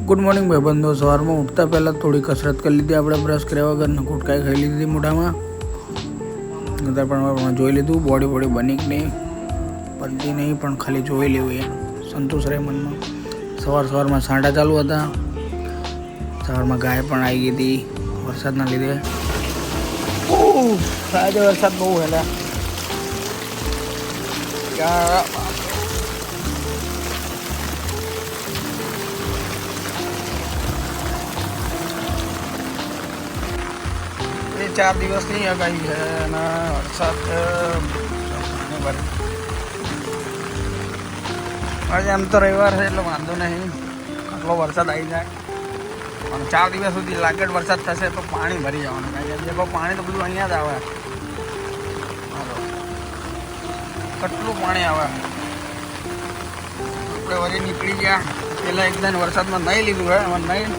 Good morning भाई बंदो। सवार में उठता पहला थोड़ी कसरत कर ली थी આપણે, બ્રશ કર્યા વગર ગુટકાઈ ખાઈ લીધી મોઢામાં। નતર પણ જોઈ લીધું બોડી બની કે નહીં, બનતી નહીં, પણ ખાલી જોઈ લેવું એ સંતોષ રહે મનમાં। સવારમાં સાંડા ચાલુ હતા। સવારમાં ગાય પણ આવી ગઈ હતી વરસાદના લીધે। આજે વરસાદ બહુ હેલા ક્યાં 4 દિવસની આગાહી છે અને વરસાદ આજે આમ તો રવિવાર છે એટલે વાંધો નહીં, આટલો વરસાદ આવી જાય, પણ 4 દિવસ સુધી લાગેટ વરસાદ થશે તો પાણી ભરી જવાનું। કારણ કે પાણી તો બધું અહીંયા જ આવે, કેટલું પાણી આવે। આપણે વળી નીકળી ગયા પહેલાં એકદમ વરસાદમાં નહીં લીધું હે, એમાં નહીં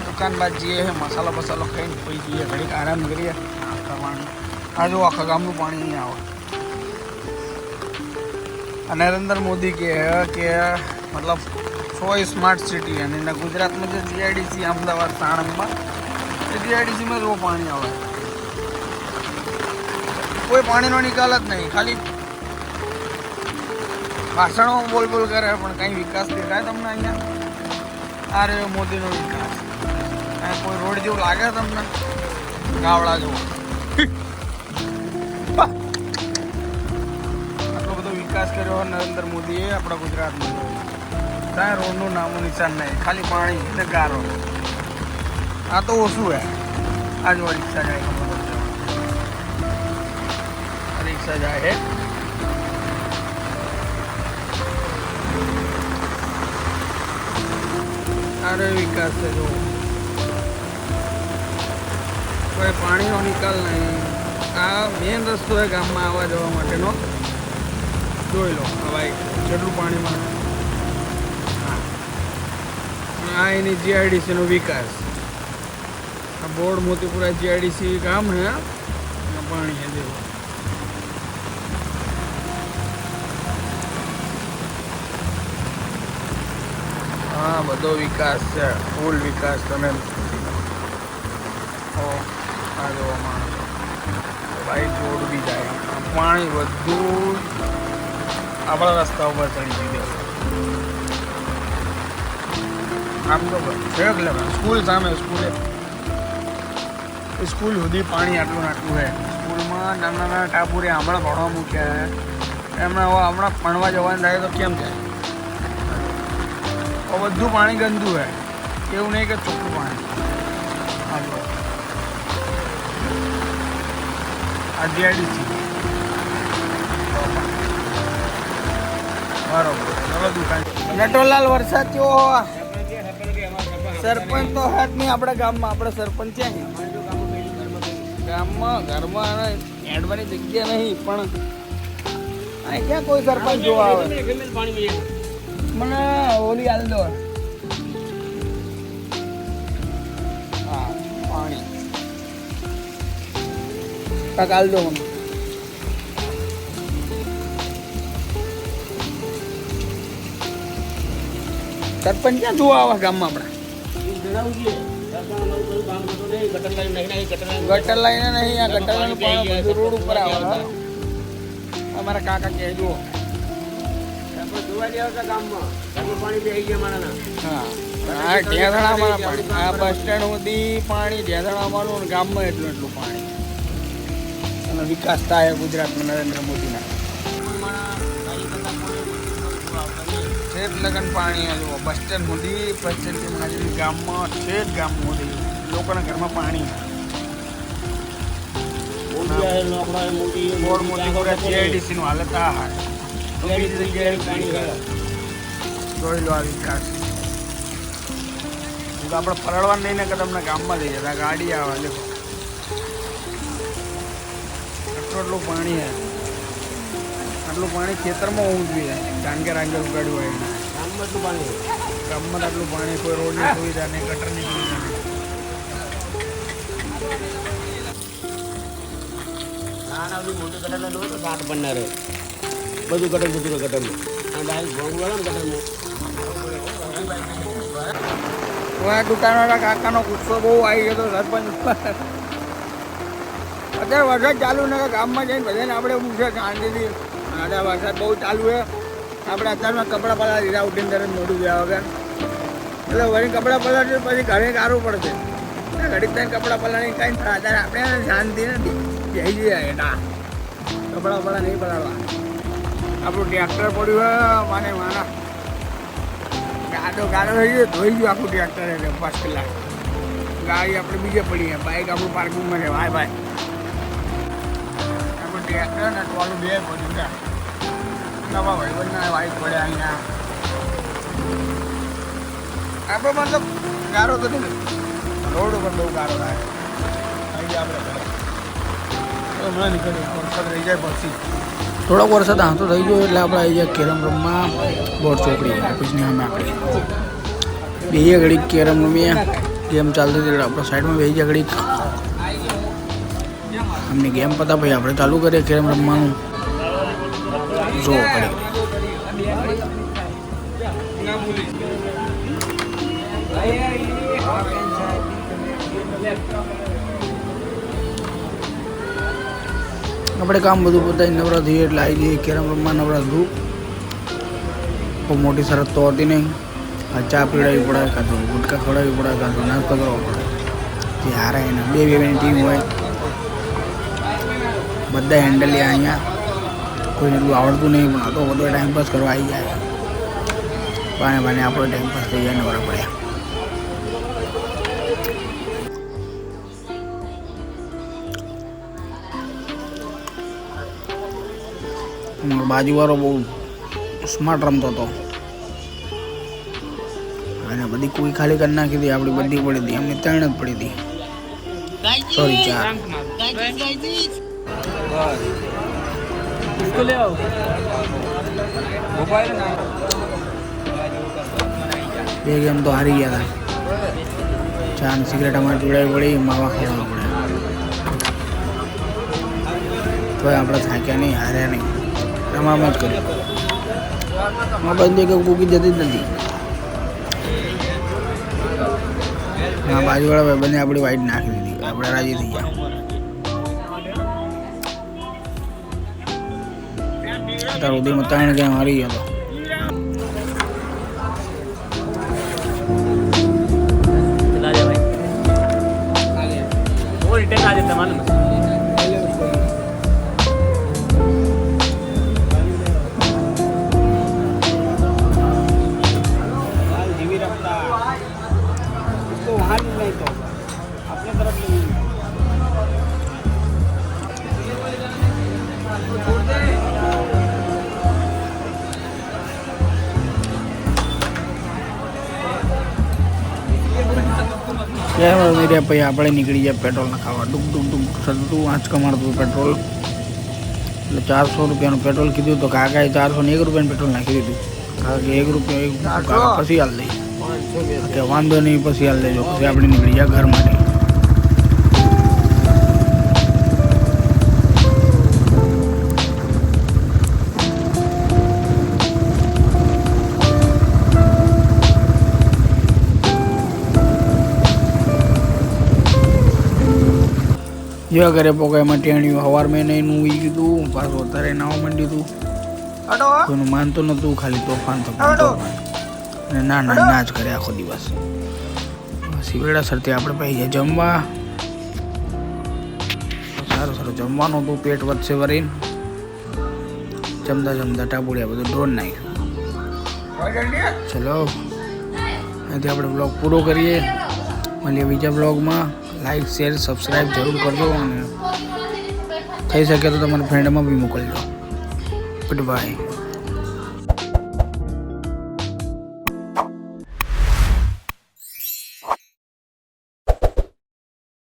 દુકાન બાદ જઈએ મસાલો બસાલો ખાઈને પછી જઈએ, ઘડીક આરામ કરીએ કરવાનું। આ જો આખા ગામનું પાણી નહીં આવે। અને નરેન્દ્ર મોદી કહે કે મતલબ 100 સ્માર્ટ સિટી, અને એના ગુજરાતમાં જે જીઆઈડીસી અમદાવાદ સાણંદમાં એ જીઆઈડીસીમાં જો પાણી આવે, કોઈ પાણીનો નિકાલ જ નહીં, ખાલી ભાષણો બોલ કરે પણ કંઈ વિકાસ દેખાય તમને અહીંયા? આ રહ્યો મોદીનો વિકાસ। કોઈ રોડ જેવું લાગે તમને? ગાવડા જેવો આટલો બધો વિકાસ કર્યો નરેન્દ્ર મોદીએ આપણા ગુજરાતમાં। કાંઈ રોડનું નામું નિશાન નહીં, ખાલી પાણી ને ગારો। આ તો ઓછું હે। આ જો રિક્ષા જાય, રિક્ષા જાય હે, અરે વિકાસ છે જો, કોઈ પાણીનો નિકાલ નહીં। આ મેન રસ્તો છે ગામમાં આવવા જવા માટેનો, જોઈ લો ભાઈ જેટલું પાણીમાં। આ એની જીઆઈડીસીનો વિકાસ। આ બોર્ડ મોતીપુરા જીઆઈડીસી ગામ છે, પાણી છે દેવો। હા બધો વિકાસ છે, ફૂલ વિકાસ। તમે આ જોવા માણસો ભાઈ જોડ બી જાય, પાણી બધું આપણા રસ્તા ઉપર ચડી ગયું। આમ તો છે સ્કૂલ સામે, સ્કૂલ સુધી પાણી આટલું છે। સ્કૂલમાં નાના ટાપુરે હમણાં ભણવા મૂક્યા છે, એમણે હમણાં ભણવા જવાનું થાય તો કેમ જાય? બધું પાણી ગંદુ છે, એવું નહીં કે ચોખ્ખું પાણી। આ જીઆઈડીસી બરોબર। ચલો દુકાન નટોલાલ વરસાદ કેવો હોવા? સરપંચ તો હાથ નહીં આપણા ગામમાં, આપણે સરપંચ છે ગામમાં, ઘરમાં એડવાની જગ્યા નહીં, પણ અહીં ક્યાં કોઈ સરપંચ જોવા આવે? મને ઓલી હાલ દો, હા પાણી તક હાલ દો મને। સરપંચ ક્યાં જોવા આવે ગામમાં આપણે? ગટર લાઈને નહીં, આ ગટર લાઈન પાણી રોડ ઉપર આવે। અમારા કાકા કહે જુઓ આ બસ સ્ટેન્ડ સુધી પાણી, ઢેસણામાં ગામમાં એટલું પાણી, અને વિકાસ થાય ગુજરાતમાં નરેન્દ્ર મોદીના। છેક લગન પાણી જુઓ, બસ સ્ટેન્ડ સુધી, બસ સ્ટેન્ડ ગામમાં, છેક ગામ સુધી લોકોના ઘરમાં પાણી। જીઆઈડીસી નું હાલત આ હા, જોઈ લો આ વિકાસ। આપણે પરળવા નહીં ને કે તમને ગામમાં લઈ જતા, ગાડી આવે દેખો આટલું પાણી છે। આટલું પાણી ખેતરમાં હોવું જોઈએ, ડાંગે ઉગાડ્યું હોય એને। ગામમાં આટલું પાણી, કોઈ રોડની સુવિધા નહીં, ગટરની સુવિધા નહીં। મોટું ગટર લો તો 60 બનનાર બધું ગટર જતું ગટરમાં, અને ડાયરેક્ટ ભોંગ વાળા ને ગટરમાં દુકાનવાળા કાકાનો ગુસ્સો બહુ આવી ગયો હતો સરપંચ ઉપર. અત્યારે વરસાદ ચાલુ ને ગામમાં જઈને બધાને આપણે પૂછે શાંતિથી. અત્યારે વરસાદ બહુ ચાલુ છે. આપણે અત્યારમાં કપડાં પલાળી દીધા ઉઠીને તરત મોઢું ગયા વગર. એટલે વળી કપડાં પલાળી પછી ઘરે કાઢવું પડશે. ઘડીક થઈને કપડાં પલાળી કાંઈ થાય. અત્યારે આપણે શાંતિ નથી જઈ જઈએ એના કપડાં પલા નહીં પલાળવા. આપણું ટ્રેક્ટર પડ્યું હોય મને મારા ગાડો થઈ ગયો ધોઈ ગયું આખું ટ્રેક્ટર એટલે 5 કલાક. ગાડી આપણે બીજે પડી બાઇક આપણું પાર્કિંગમાં છે. ભાઈ આપણું ટ્રેક્ટર ને ટોલું બે પડ્યું છે. નવા ભાઈબંધના વાઇક પડ્યા અહીંયા. આપણો મતલબ ગારો તો નહીં, રોડ ઉપર બહુ ગારો થાય. અહીં આપણે હમણાં નીકળ્યું વરસાદ રહી જાય પછી. થોડોક વરસાદ આવતો થઈ ગયો એટલે આપણે આવી જાય કેરમ રમવા બોર્ડ ચોકડી ઓફિસની સામે. આપણે બે ઘડીક કેરમ રમીએ. ગેમ ચાલતી હતી એટલે આપણે સાઈડમાં બે ઘડીક અમને ગેમ પતા પછી આપણે ચાલુ કરીએ કેરમ રમવાનું. જો ઘડીક આપણે કામ બધું પોતાની નવરા થઈએ એટલે આવી જઈએ કેરમ રમવા. નવરા થયું બહુ મોટી શરત તો હતી નહીં. ચા પીવડાવવી પડે, કાં તો ગુટકા ખવડાવવી પડે, કાં તો નાસ્તો કરવો પડે. જે હારે એને બે ટીમ હોય બધા હેન્ડલ લે અહીંયા. કોઈને એટલું આવડતું નહીં પણ આ તો બધો ટાઈમપાસ કરવા આવી જાય. બાને આપણો ટાઈમપાસ થઈ જાય નવરા પડ્યા. બાજુવાળો બહુ સ્માર્ટ રમતો હતો અને બધી કોઈ ખાલી કરી નાખી હતી. આપણી બધી પડી હતી, એમની 3 જ પડી હતી. સોરી 4. બે ગેમ તો હારી ગયા હતા. 4 સિગરેટ અમારે પીવડાવી પડી, માવા ખાવા પડ્યા. તો આપણે થાક્યા નહીં, હાર્યા નહીં, રમામ જ કર્યું. બંધ કે કૂકી જતી જ નથી. હા બાજુવાળા ભાઈબંધે આપણી વાઈટ નાખી દીધી. આપણે રાજી થઈ ગયા. અત્યાર સુધીમાં 3 ગેમ હારી ગયો હતો. પછી આપણે નીકળી જાય પેટ્રોલ નખાવા. ડુક ડુક ડુક થતું આંચકા મારતું પેટ્રોલ. એટલે 400 રૂપિયાનું પેટ્રોલ કીધું તો કાકાએ 401 રૂપિયાનું પેટ્રોલ નાખી દીધું. કારણ કે 1 રૂપિયા પછી હાલ દઈ કે વાંધો નહીં પછી હાલ દેજો. પછી આપણે નીકળી જાય ઘર માટે. જેવા ઘરે પોકાઈમાં ટેણ્યું સવારમાં નહીં નું ઈ કીધું. પાછું અત્યારે નાવા માંડ્યું હતું. કોઈનું માનતું નહોતું, ખાલી તોફાન અને ના જ કરે આખો દિવસ. સિવેડા સરથી આપણે પછી જાય જમવા. સારું જમવાનું હતું. પેટ વધશે વરીને જમતા ટાબુડિયા બધું ડ્રોન નાખ્યું. ચલો અહીંથી આપણે બ્લોગ પૂરો કરીએ. મળીએ બીજા બ્લોગમાં. લાઈક શેર સબસ્ક્રાઈબ જરૂર કરજો અને થઈ શકે તો તમારા ફ્રેન્ડમાં બી મોકલજો. Good bye.